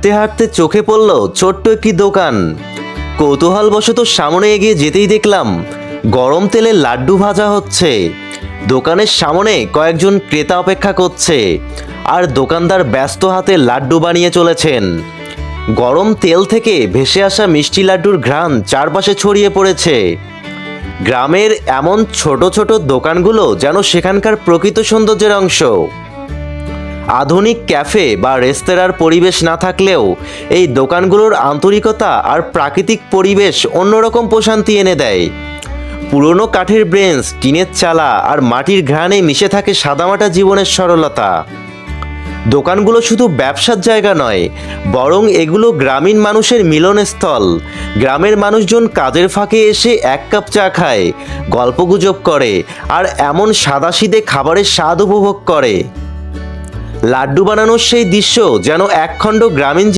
হাঁটতে হাঁটতে চোখে পড়ল ছোট্ট একটি দোকান। কৌতূহলবশত সামনে এগিয়ে যেতেই দেখলাম গরম তেলে লাড্ডু ভাজা হচ্ছে। দোকানের সামনে কয়েকজন ক্রেতা অপেক্ষা করছে, আর দোকানদার ব্যস্ত হাতে লাড্ডু বানিয়ে চলেছেন। গরম তেল থেকে ভেসে আসা মিষ্টি লাড্ডুর ঘ্রাণ চারপাশে ছড়িয়ে পড়েছে। গ্রামের এমন ছোট ছোট দোকানগুলো যেন সেখানকার প্রকৃত সৌন্দর্যের অংশ। আধুনিক ক্যাফে বা রেস্তোরাঁর পরিবেশ না থাকলেও এই দোকানগুলোর আন্তরিকতা আর প্রাকৃতিক পরিবেশ অন্যরকম প্রশান্তি এনে দেয়। পুরনো কাঠের ব্রেঞ্চ, টিনের চালা আর মাটির ঘ্রাণে মিশে থাকে সাদামাটা জীবনের সরলতা। দোকানগুলো শুধু ব্যবসার জায়গা নয়, বরং এগুলো গ্রামীণ মানুষের মিলনস্থল। গ্রামের মানুষজন কাজের ফাঁকে এসে এক কাপ চা খায়, গল্পগুজব করে আর এমন সাদাসিধে খাবারের স্বাদ উপভোগ করে। লাড্ডু বানানোর সেই দৃশ্য যেন একখণ্ড গ্রামীণ